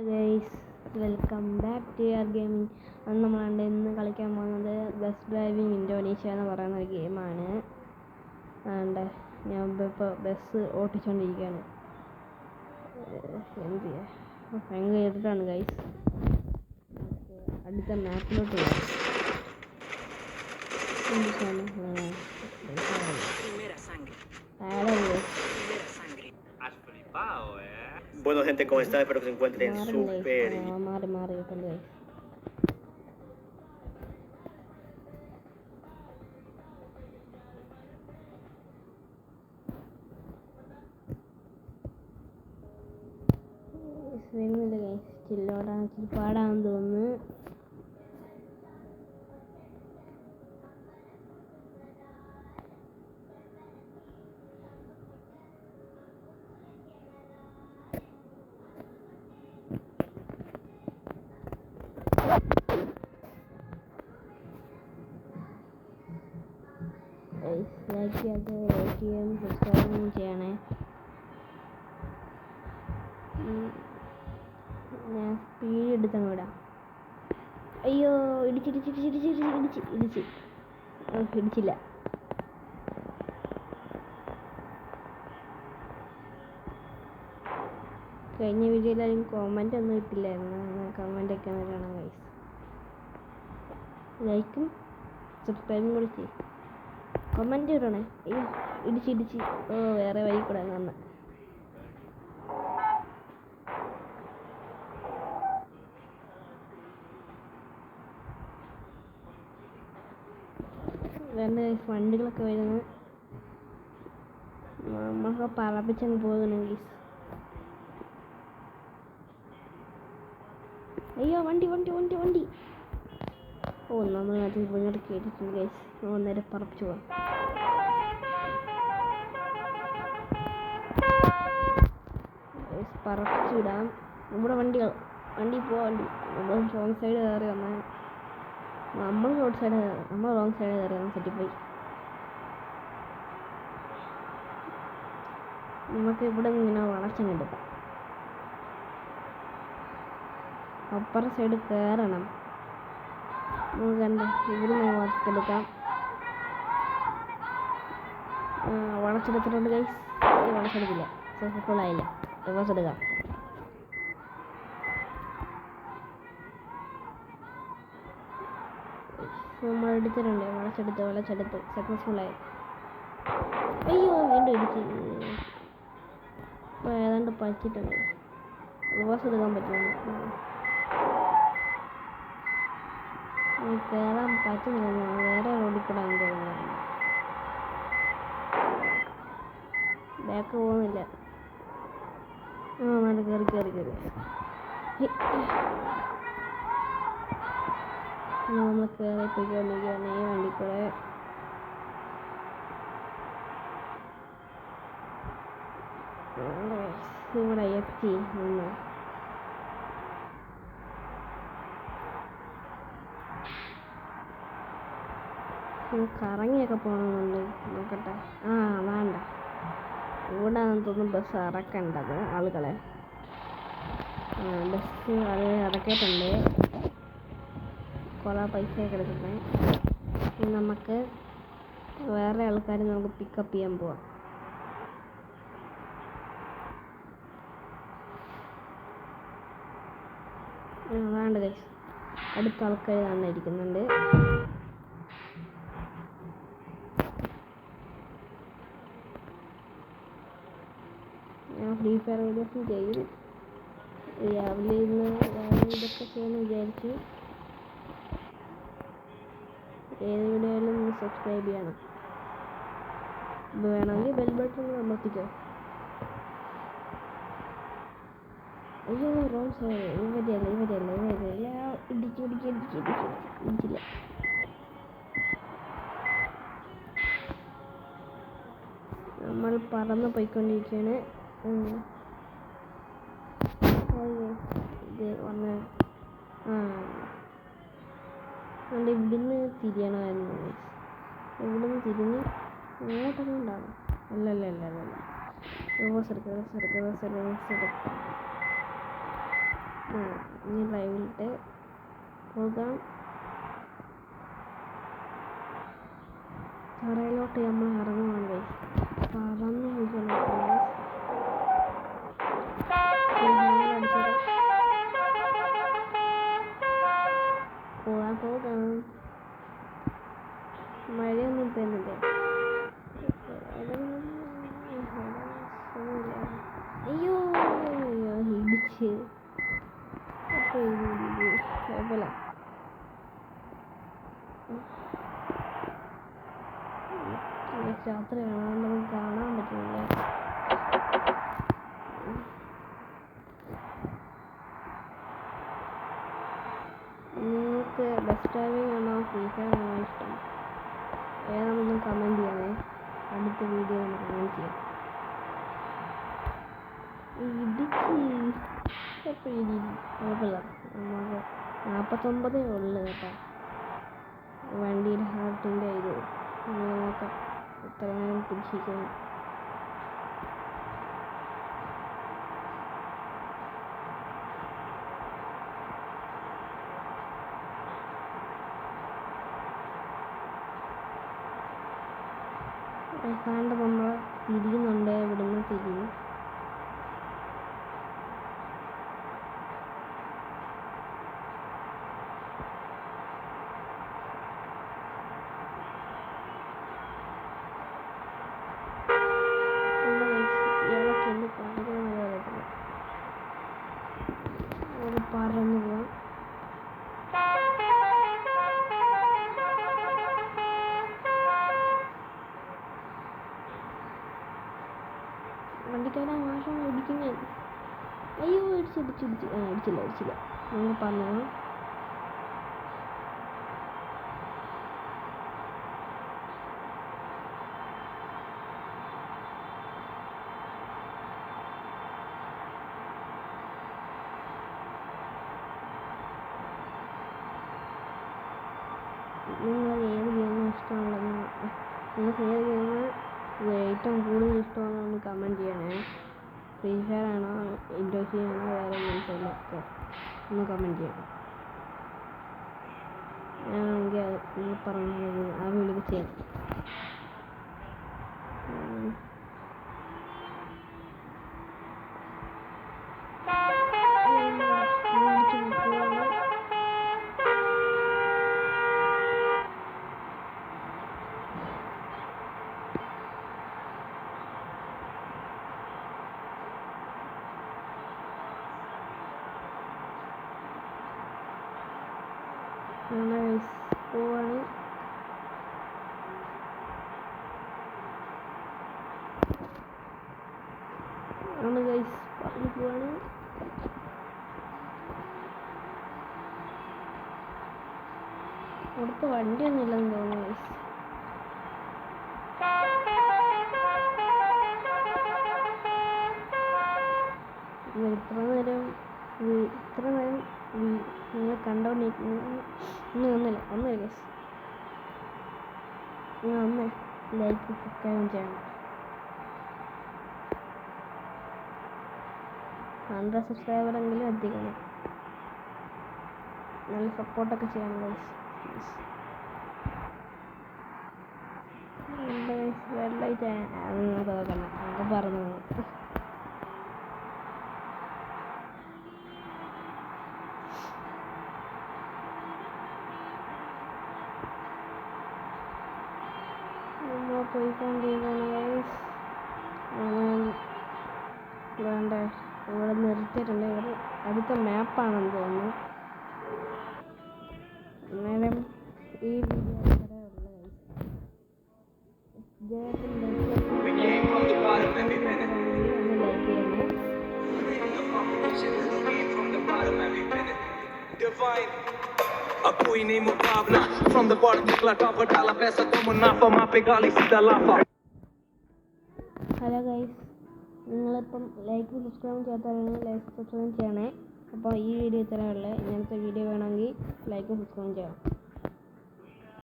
Guys, welcome back to your gaming. അന്ന് നമ്മൾ ഇന്ന് കളിക്കാൻ പോകുന്നത് ബസ് ഡ്രൈവിംഗ് ഇന്തോനേഷ്യ എന്ന് പറയുന്ന ഒരു ഗെയിമാണ്. ഞാൻ ഇപ്പോൾ ബസ് ഓട്ടിച്ചുകൊണ്ടിരിക്കുകയാണ്. എന്ത് ചെയ്യാം, ഭയങ്കര ഇരുട്ടാണ് ഗൈസ്. അടുത്ത മാപ്പിലോട്ട് പോകാം. Bueno, gente, ¿cómo están? Espero que se encuentren súper bien. മാറി വെക്കണ്ട് ഗൈസ്. വരുന്നില്ല ഗൈസ്, ചില്ലോടാണ് പാടാന്ന് തോന്നുന്നു. ലൈക്ക് ചെയ്യാൻ സബ്സ്ക്രൈബ് ചെയ്യണേ. ഞാൻ സ്പീഡ് എടുത്തങ്ങ് വിടാം. അയ്യോ, ഇടിച്ചില്ല. കഴിഞ്ഞ വീഡിയോയിലാരും കമൻ്റ് ഒന്നും ഇട്ടില്ലായിരുന്നു. കമൻ്റൊക്കെ ഒന്ന് കാണാം ഗൈസ്. ലൈക്കും സബ്സ്ക്രൈബും കൂടി ചെയ്യും. കമൻ്റ് ഇടണേ. അയ്യോ, ഇടിച്ച് വേറെ വഴി കൂടെ വന്ന്. രണ്ട് വണ്ടികളൊക്കെ വരുന്നു. നമ്മളൊക്കെ പറപ്പിച്ചങ്ങ് പോകണം ഗൈസ്. അയ്യോ, വണ്ടി. നമ്മൾ അത് ഇങ്ങോട്ട് കേട്ടിട്ടുണ്ട് ഗൈസ്. നേരെ പറപ്പിച്ചു പോകാം. പറപ്പിച്ചു വിടാം. നമ്മുടെ വണ്ടി പോവാൻ നമ്മൾ റോങ് സൈഡ് കയറി വന്നാൽ നമ്മൾ റോങ് സൈഡ് കയറി വന്നാൽ തെറ്റിപ്പോയി. നമുക്ക് ഇവിടെ നിന്ന് ഇങ്ങനെ വളച്ചങ്ങ് എടുക്കാം. അപ്പുറം സൈഡ് കയറണം. നമുക്ക് കണ്ട ഇവിടെ നിന്ന് വളച്ചെടുക്കാം. വളച്ചെടുത്തിട്ടുണ്ട് ഗൈസ്. വളച്ചെടുക്കില്ല, സക്സസ്ഫുൾ ആയില്ല. റിവേഴ്സ് എടുക്കാം. നമ്മൾ എടുത്തിട്ടുണ്ട്. വളച്ചെടുത്ത് സക്സസ്ഫുള്ളായി. അയ്യോ, വീണ്ടും ഇടിച്ച്. ഇപ്പോൾ ഏതാണ്ട് പറ്റിയിട്ടുണ്ട്. റിവേഴ്സ് എടുക്കാൻ പറ്റുന്നു. കയറാൻ പറ്റുന്നില്ല. വേറെ റോഡിൽ കൂടെ തോന്നുന്നു. ബാക്ക് പോകുന്നില്ല. നല്ല കയറി നമ്മൾ കയറിപ്പോയിക്കൊണ്ടിരിക്കുകയാണ് ഈ വണ്ടി കൂടെ. ഇവിടെ എത്തി നിന്ന് കറങ്ങിയൊക്കെ പോകണമെന്നുണ്ട്. നോക്കട്ടെ. വേണ്ട, ഇവിടെ തോന്നുന്നു ബസ് ഇറക്കേണ്ടത് ആളുകളെ. ബസ് അത് ഇറക്കിയിട്ടുണ്ട്. കുറേ പൈസയൊക്കെ എടുത്തിട്ടുണ്ട്. നമുക്ക് വേറെ ആൾക്കാർ നമുക്ക് പിക്കപ്പ് ചെയ്യാൻ പോവാം. വേണ്ട ഗൈസ്, അടുത്ത ആൾക്കാർ തന്നെ ഇരിക്കുന്നുണ്ട്. ഞാൻ ഫ്രീ ഫയർ വീഡിയോസും ചെയ്യും. രാവിലെ ഇന്ന് ഇതൊക്കെ ചെയ്യാമെന്ന് വിചാരിച്ചു. ഏത് വീഡിയോയിലും സബ്സ്ക്രൈബ് ചെയ്യണം. വേണമെങ്കിൽ ബെൽ ബട്ടൺ അമർത്തിക്കോ. അയ്യോ, റോങ് സൈഡ്. ഇവരല്ല. ഇടിച്ചില്ല. നമ്മൾ പറന്ന് പോയിക്കൊണ്ടിരിക്കുകയാണ്. ഇത് വന്ന് അതുകൊണ്ട് ഇവിടുന്ന് തിരിയണമായിരുന്നു. ഇവിടുന്ന് തിരിഞ്ഞ് ഇങ്ങോട്ടൊക്കെ ഉണ്ടാകും. അല്ലല്ല. റിവേഴ്സ് എടുക്കാം. ഇനി ഡ്രൈവിലിട്ട് പോകാം. തറയിലോട്ട് നമ്മൾ ഇറങ്ങുവാണ്. പറന്ന് പോയിക്കൊള്ളു. പോകാം. മഴയൊന്നും പെയ്യുന്നില്ല. അയ്യോ ഇടിച്ച് കുഴപ്പമില്ല. രാത്രി കാണാൻ കാണാൻ പറ്റുന്നില്ല. നിങ്ങൾക്ക് ബസ് ഡ്രൈവിംഗ് ആണോ ഫ്രീ ഫയർ ആണോ ഇഷ്ടം? ഏതാണെന്ന് കമൻറ്റ് ചെയ്യണേ. അടുത്ത വീഡിയോ ഒന്ന് കമൻറ്റ് ചെയ്യാം. ഇടിച്ച് കുഴപ്പമില്ല. നമുക്ക് 49 ഉള്ളു കേട്ടോ വണ്ടിയുടെ ഹാർട്ടിൻ്റെ ഇത്. നോക്കാം എത്ര നേരം പിടിച്ചിരിക്കും. കണ്ട് നമ്മൾ തിരിയുന്നുണ്ട്. ഇവിടുന്ന് തിരിയും. പറഞ്ഞു പോവാം. വണ്ടിക്കാരൻ മാഷം ഇടിക്കുന്നത്. അയ്യോ ഇടിച്ചില്ല. നിങ്ങൾ പറഞ്ഞു നിങ്ങൾ ഏത് ഗെയിം ഇഷ്ടമുള്ളതെന്ന് നിങ്ങൾക്ക് ഏത് ഗെയിം ഏറ്റവും കൂടുതൽ ഇഷ്ടമാണെന്ന് കമൻറ്റ് ചെയ്യണേ. ഫ്രീ ഫയർ ആണോ, ഇൻഡോസി ആണോ, വേറെ ഗെയിംസൊക്കെ ഒന്ന് കമൻറ്റ് ചെയ്യണം. ഞാനാണെങ്കിൽ അത് നിങ്ങൾ പറഞ്ഞത് ആ വീഡിയോ ചെയ്യാം. പോവാണ്. ആണ് ഗൈസ് പറഞ്ഞു പോവാണ്. അവിടുത്തെ വണ്ടിയൊന്നും ഇല്ലെന്ന് തോന്നുന്നു ഗൈസ്. ഇത്ര നേരം നിങ്ങൾ കണ്ടോണ്ടിരിക്കുന്നു. ഒന്നുമില്ല ഗൈസ്. നിങ്ങൾ ലൈക്ക് സബ്സ്ക്രൈബ് ചെയ്യണം. 100 സബ്സ്ക്രൈബറെങ്കിലും എത്തിക്കണം. നല്ല സപ്പോർട്ടൊക്കെ ചെയ്യണം ഗൈസ്. റെഡ് ലൈറ്റ് തോന്നണം. അത് പറഞ്ഞു പോയിക്കൊണ്ടിരിക്കുകയാണ് ഗൈസ്. വേണ്ട ഇവിടെ നിർത്തിയിട്ടുണ്ട്. ഇവിടെ അടുത്ത മാപ്പാണെന്ന് തോന്നുന്നു. അന്നേരം ഈ വീഡിയോ ഇത്രയേ ഉള്ളൂ ഗൈസ്. कोई नहीं मुकाबला from the bottom निकला टॉप डाला पैसा तो मुनाफा माँ पे गाली सीधा लाफा. ഹലോ ഗൈസ്, നിങ്ങളിപ്പം ലൈക്ക് സബ്സ്ക്രൈബ് ചെയ്യാത്തവരാണെങ്കിൽ ലൈക്ക് സബ്സ്ക്രൈബ് ചെയ്യണേ. അപ്പോൾ ഈ വീഡിയോ ഇത്രയേ ഉള്ളൂ. ഇങ്ങനത്തെ വീഡിയോ വേണമെങ്കിൽ ലൈക്ക് സബ്സ്ക്രൈബ് ചെയ്യാം.